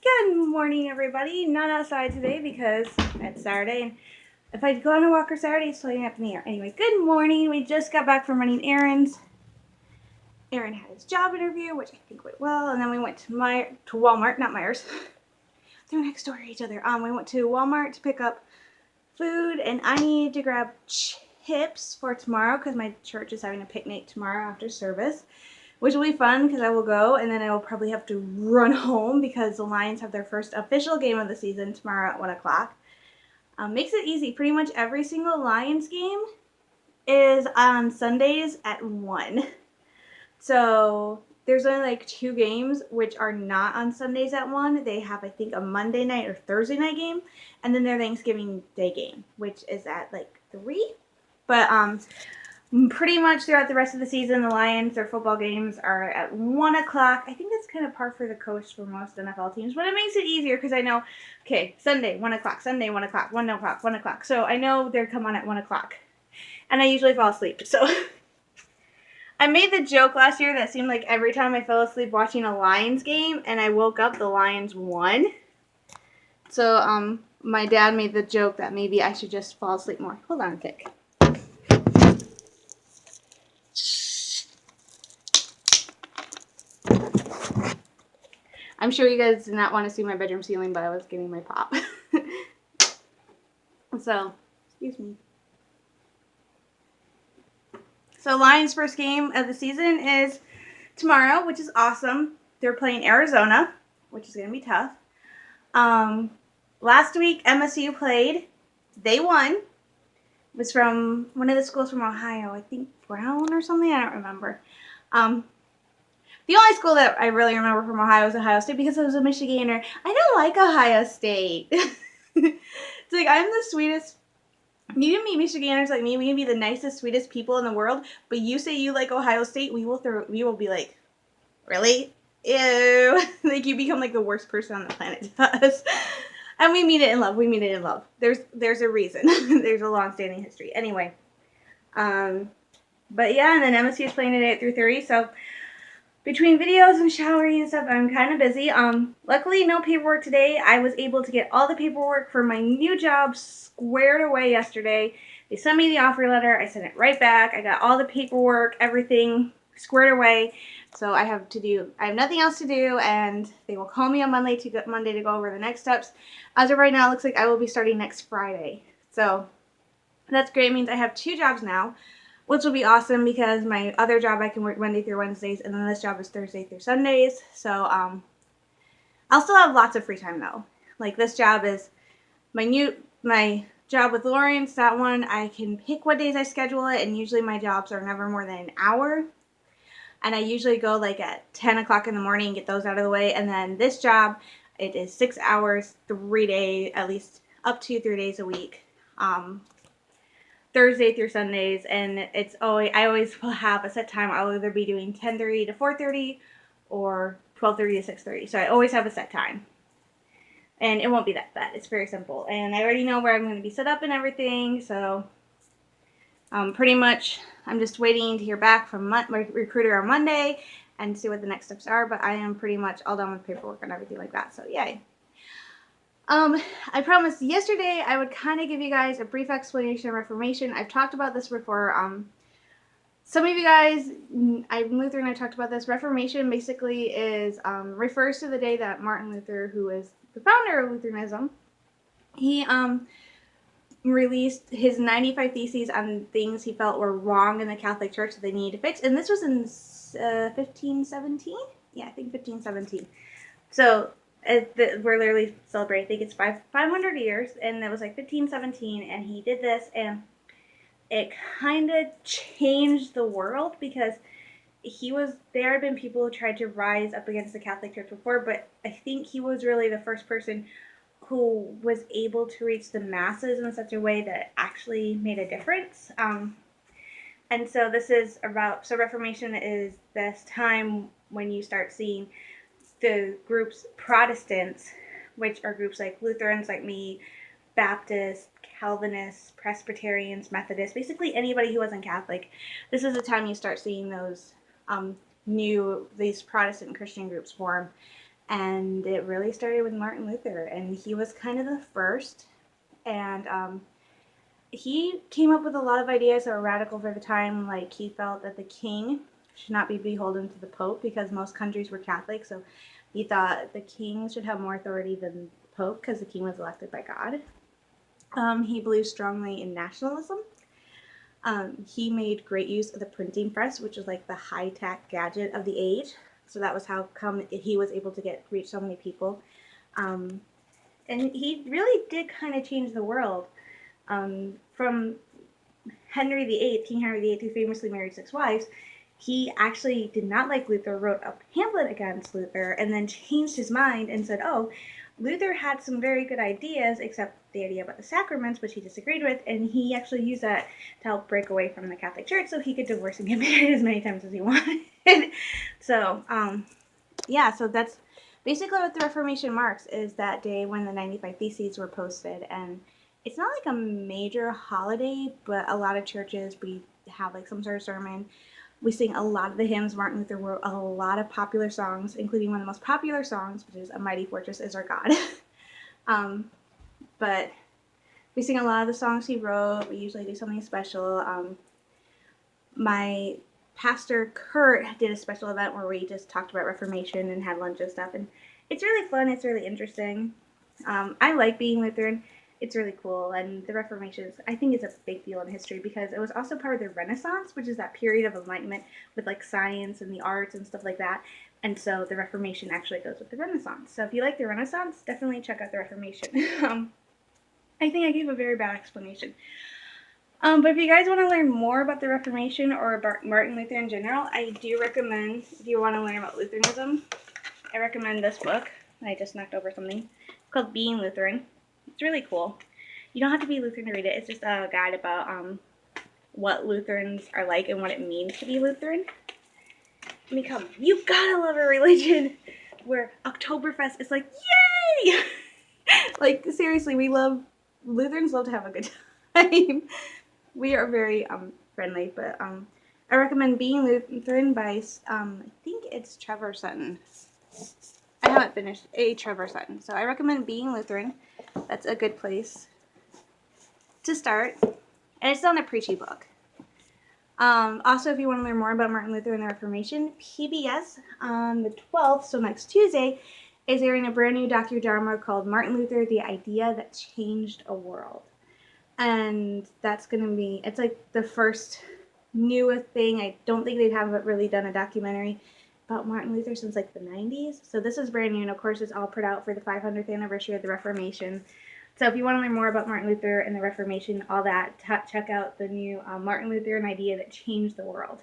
Good morning, everybody. Not outside today because it's Saturday, and if I go on a walk on Saturday, it's totally up in the air. Anyway, good morning. We just got back from running errands. Aaron had his job interview, which I think went well, and then we went to Walmart, not Myers. They're next door to each other. We went to Walmart to pick up food, and I need to grab chips for tomorrow because my church is having a picnic tomorrow after service, which will be fun because I will go, and then I will probably have to run home because the Lions have their first official game of the season tomorrow at 1 o'clock. Makes it easy. Pretty much every single Lions game is on Sundays at 1. So there's only like 2 games which are not on Sundays at 1. They have, I think, a Monday night or Thursday night game, and then their Thanksgiving Day game, which is at like 3. But pretty much throughout the rest of the season, the Lions, their football games are at 1 o'clock. I think that's kind of par for the course for most NFL teams, but it makes it easier because I know, okay, Sunday, 1 o'clock, Sunday, 1 o'clock, 1 o'clock, 1 o'clock. So I know they're come on at 1 o'clock, and I usually fall asleep. So I made the joke last year that seemed like every time I fell asleep watching a Lions game and I woke up, the Lions won. So my dad made the joke that maybe I should just fall asleep more. Hold on a tick. I'm sure you guys did not want to see my bedroom ceiling, but I was getting my pop. So, excuse me. So Lions' first game of the season is tomorrow, which is awesome. They're playing Arizona, which is going to be tough. Last week, MSU played. They won. It was from one of the schools from Ohio. I think Brown or something. I don't remember. The only school that I really remember from Ohio is Ohio State because I was a Michiganer. I don't like Ohio State. It's like I'm the sweetest. You can meet Michiganers like me. We can be the nicest, sweetest people in the world. But you say you like Ohio State, we will be like, really? Ew. Like you become like the worst person on the planet to us. And we mean it in love. We mean it in love. There's a reason. There's a long-standing history. Anyway. But yeah, and then MSU is playing today at 3:30. So between videos and showering and stuff, I'm kind of busy. Luckily, no paperwork today. I was able to get all the paperwork for my new job squared away yesterday. They sent me the offer letter. I sent it right back. I got all the paperwork, everything squared away. So I have nothing else to do, and they will call me on Monday to go over the next steps. As of right now, it looks like I will be starting next Friday. So that's great. It means I have 2 jobs now, which will be awesome because my other job I can work Monday through Wednesdays, and then this job is Thursday through Sundays. So I'll still have lots of free time though. Like this job is my job with Lawrence. That one I can pick what days I schedule it, and usually my jobs are never more than an hour. And I usually go like at 10 o'clock in the morning and get those out of the way. And then this job, it is 6 hours, 3 days, at least up to 3 days a week. Thursday through Sundays, and I always will have a set time. I'll either be doing 10:30 to 4:30 or 12:30 to 6:30. So I always have a set time. And it won't be that bad. It's very simple. And I already know where I'm going to be set up and everything. So pretty much I'm just waiting to hear back from my recruiter on Monday and see what the next steps are. But I am pretty much all done with paperwork and everything like that. So yay. I promised yesterday I would kind of give you guys a brief explanation of Reformation. I've talked about this before. Some of you guys, I'm Lutheran, I talked about this. Reformation basically refers to the day that Martin Luther, who is the founder of Lutheranism, he released his 95 Theses on things he felt were wrong in the Catholic Church that they needed to fix. And this was in 1517? Yeah, I think 1517. So we're literally celebrating, I think it's 500 years, and it was like 1517, and he did this, and it kind of changed the world because there had been people who tried to rise up against the Catholic Church before, but I think he was really the first person who was able to reach the masses in such a way that it actually made a difference. And so Reformation is this time when you start seeing the groups Protestants, which are groups like Lutherans like me, Baptists, Calvinists, Presbyterians, Methodists, basically anybody who wasn't Catholic. This is the time you start seeing these Protestant Christian groups form. And it really started with Martin Luther, and he was kind of the first. And he came up with a lot of ideas that were radical for the time. Like, he felt that the king should not be beholden to the Pope because most countries were Catholic. So he thought the king should have more authority than the Pope because the king was elected by God. He believed strongly in nationalism. He made great use of the printing press, which was like the high-tech gadget of the age. So that was how come he was able to reach so many people. And he really did kind of change the world. From Henry VIII, King Henry VIII, who famously married 6 wives, he actually did not like Luther, wrote a pamphlet against Luther, and then changed his mind and said, oh, Luther had some very good ideas, except the idea about the sacraments, which he disagreed with, and he actually used that to help break away from the Catholic Church so he could divorce and get married as many times as he wanted. So, yeah, so that's basically what the Reformation marks, is that day when the 95 Theses were posted. And it's not like a major holiday, but a lot of churches, we have like some sort of sermon. We sing a lot of the hymns. Martin Luther wrote a lot of popular songs, including one of the most popular songs, which is A Mighty Fortress Is Our God. But we sing a lot of the songs he wrote. We usually do something special. My pastor Kurt did a special event where we just talked about Reformation and had lunch and stuff, and it's really fun. It's really interesting. I like being Lutheran. It's really cool, and the Reformation, I think, is a big deal in history because it was also part of the Renaissance, which is that period of enlightenment with like science and the arts and stuff like that. And so the Reformation actually goes with the Renaissance. So if you like the Renaissance, definitely check out the Reformation. I think I gave a very bad explanation. But if you guys want to learn more about the Reformation or about Martin Luther in general, I do recommend, if you want to learn about Lutheranism, I recommend this book. I just knocked over something. It's called Being Lutheran. It's really cool. You don't have to be Lutheran to read it. It's just a guide about what Lutherans are like and what it means to be Lutheran. Let me come. You gotta love a religion where Oktoberfest is like, yay! Like, seriously, Lutherans love to have a good time. We are very friendly, but I recommend Being Lutheran by, I think it's Trevor Sutton. I haven't finished Trevor Sutton, so I recommend Being Lutheran. That's a good place to start, and it's not a preachy book. Also, if you want to learn more about Martin Luther and the Reformation, PBS on the 12th, so next Tuesday, is airing a brand new docudrama called Martin Luther, the Idea That Changed a World. And that's going to be, it's like the first newest thing. I don't think they haven't really done a documentary about Martin Luther since like the 90s. So this is brand new, and of course it's all put out for the 500th anniversary of the Reformation. So if you want to learn more about Martin Luther and the Reformation, all that, check out the new Martin Luther, An Idea That Changed the World.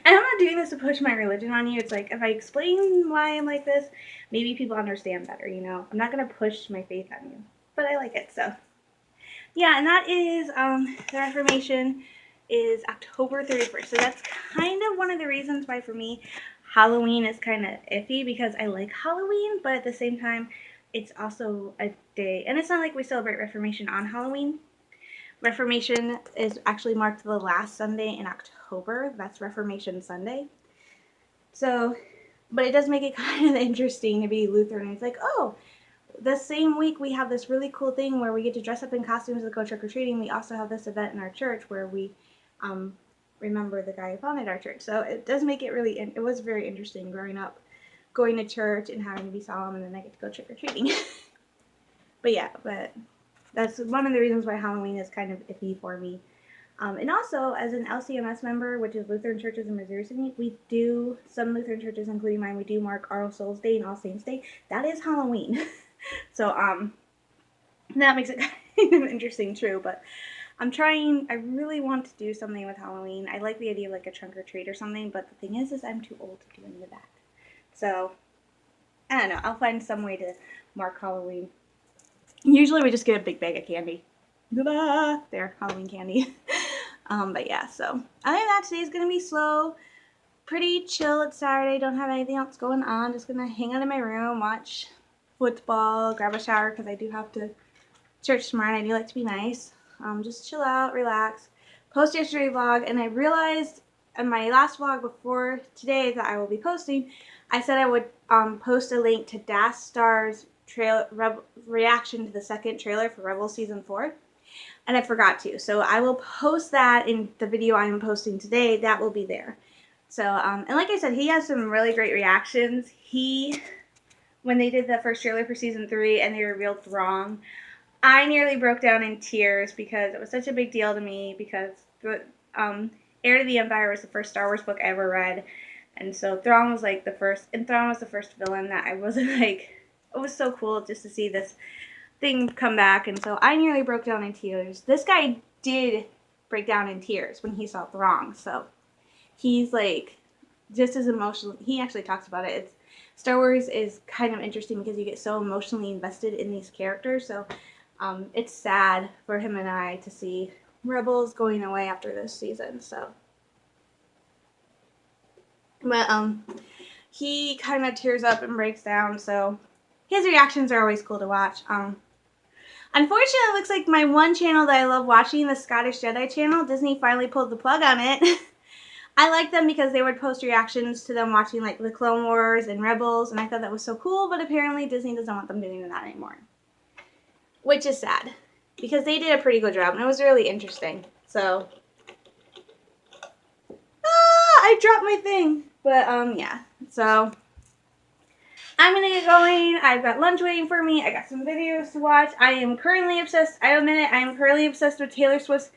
And I'm not doing this to push my religion on you. It's like, if I explain why I'm like this, maybe people understand better, you know? I'm not going to push my faith on you. But I like it, so. Yeah, and that is, the Reformation is October 31st. So that's kind of one of the reasons why, for me, Halloween is kind of iffy, because I like Halloween, but at the same time, it's also a day. And it's not like we celebrate Reformation on Halloween. Reformation is actually marked the last Sunday in October. That's Reformation Sunday. So, but it does make it kind of interesting to be Lutheran. It's like, oh, the same week we have this really cool thing where we get to dress up in costumes and go trick-or-treating. We also have this event in our church where we remember the guy who founded our church. So it does make it really, it was very interesting growing up, going to church and having to be solemn, and then I get to go trick-or-treating. But yeah, but that's one of the reasons why Halloween is kind of iffy for me. And also, as an LCMS member, which is Lutheran Churches in Missouri City, we do, some Lutheran churches, including mine, we do mark All Souls Day and All Saints Day. That is Halloween. So, that makes it kind of interesting, too. But I really want to do something with Halloween. I like the idea of like a trunk or treat or something, but the thing is I'm too old to do any of that. So, I don't know. I'll find some way to mark Halloween. Usually we just get a big bag of candy. Ta-da! There, Halloween candy. But yeah, so other than that, today's gonna be slow, pretty chill. It's Saturday, don't have anything else going on. Just gonna hang out in my room, watch football, grab a shower because I do have to church tomorrow and I do like to be nice. Just chill out, relax. Post yesterday vlog, and I realized in my last vlog before today that I will be posting, I said I would post a link to Das Star's reaction to the second trailer for Rebels Season 4. And I forgot to. So I will post that in the video I'm posting today. That will be there. So, and like I said, he has some really great reactions. When they did the first trailer for Season 3 and they revealed Thrawn, I nearly broke down in tears because it was such a big deal to me because Heir to the Empire was the first Star Wars book I ever read. And so Thrawn was like the first, and Thrawn was the first villain that I wasn't like, it was so cool just to see this thing come back. And so I nearly broke down in tears. This guy did break down in tears when he saw Thrawn. So he's like just as emotional. He actually talks about it. Star Wars is kind of interesting because you get so emotionally invested in these characters. So it's sad for him and I to see Rebels going away after this season. So, but he kind of tears up and breaks down. So his reactions are always cool to watch. Unfortunately, it looks like my one channel that I love watching, the Scottish Jedi channel, Disney finally pulled the plug on it. I like them because they would post reactions to them watching like the Clone Wars and Rebels, and I thought that was so cool, but apparently Disney doesn't want them doing that anymore. Which is sad, because they did a pretty good job, and it was really interesting. So, I dropped my thing. But, yeah. So, I'm going to get going. I've got lunch waiting for me. I got some videos to watch. I am currently obsessed. I admit it. I am currently obsessed with Taylor Swift's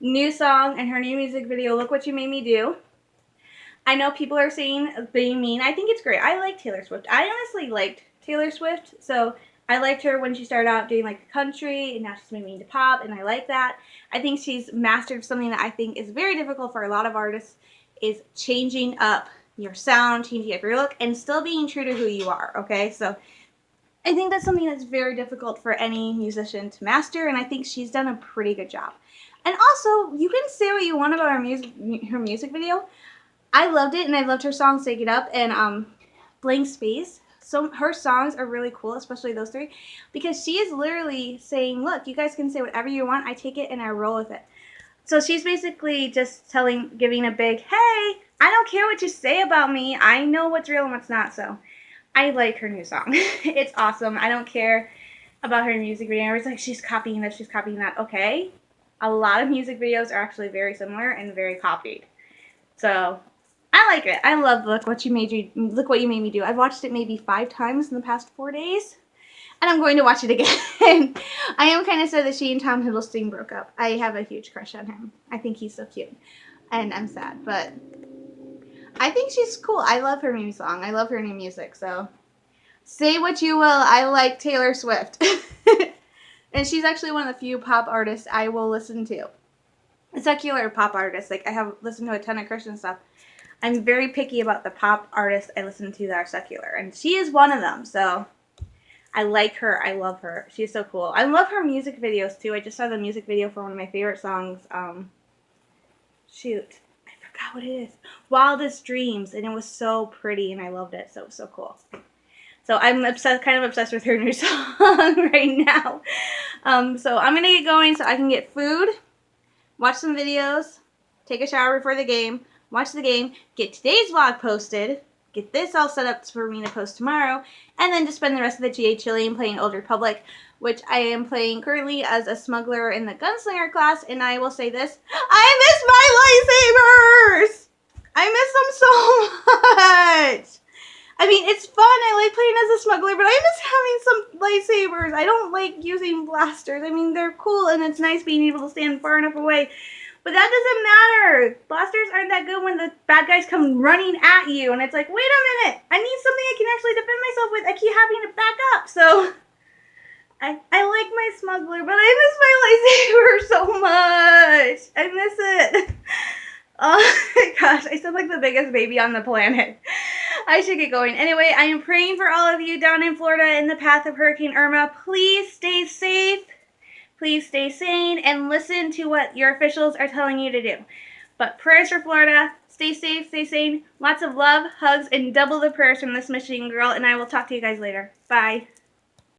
new song and her new music video, Look What You Made Me Do. I know people are saying being mean. I think it's great. I like Taylor Swift. I honestly liked Taylor Swift. So I liked her when she started out doing like country, and now she's moving into pop, and I like that. I think she's mastered something that I think is very difficult for a lot of artists, is changing up your sound, changing up your look, and still being true to who you are, okay? So I think that's something that's very difficult for any musician to master, and I think she's done a pretty good job. And also, you can say what you want about her music video. I loved it, and I loved her song Shake It Up and Blank Space. So her songs are really cool, especially those three, because she is literally saying, look, you guys can say whatever you want. I take it and I roll with it. So she's basically just giving a big, hey, I don't care what you say about me. I know what's real and what's not. So I like her new song. It's awesome. I don't care about her music video. It's like she's copying this, she's copying that. Okay. A lot of music videos are actually very similar and very copied. So I like it. I love Look What You Made Me Do. I've watched it maybe 5 times in the past 4 days. And I'm going to watch it again. I am kind of sad that she and Tom Hiddleston broke up. I have a huge crush on him. I think he's so cute. And I'm sad. But I think she's cool. I love her new song. I love her new music. So say what you will. I like Taylor Swift. And she's actually one of the few pop artists I will listen to. Secular pop artists. Like, I have listened to a ton of Christian stuff. I'm very picky about the pop artists I listen to that are secular. And she is one of them. So I like her. I love her. She's so cool. I love her music videos, too. I just saw the music video for one of my favorite songs. Shoot. I forgot what it is. Wildest Dreams. And it was so pretty, and I loved it. So it was so cool. So I'm kind of obsessed with her new song right now. So I'm going to get going so I can get food, watch some videos, take a shower before the game, watch the game, get today's vlog posted, get this all set up for me to post tomorrow, and then just spend the rest of the GA chilling playing Old Republic, which I am playing currently as a smuggler in the gunslinger class. And I will say this, I miss my lightsabers! I miss them so much! I mean, it's fun. I like playing as a smuggler, but I miss having some lightsabers. I don't like using blasters. I mean, they're cool, and it's nice being able to stand far enough away. But that doesn't matter. Blasters aren't that good when the bad guys come running at you, and it's like, wait a minute. I need something I can actually defend myself with. I keep having to back up, so I like my smuggler, but I miss my lightsaber so much. I miss it. Oh my gosh, I sound like the biggest baby on the planet. I should get going. Anyway, I am praying for all of you down in Florida in the path of Hurricane Irma. Please stay safe. Please stay sane and listen to what your officials are telling you to do. But prayers for Florida. Stay safe, stay sane. Lots of love, hugs, and double the prayers from this Michigan girl. And I will talk to you guys later. Bye.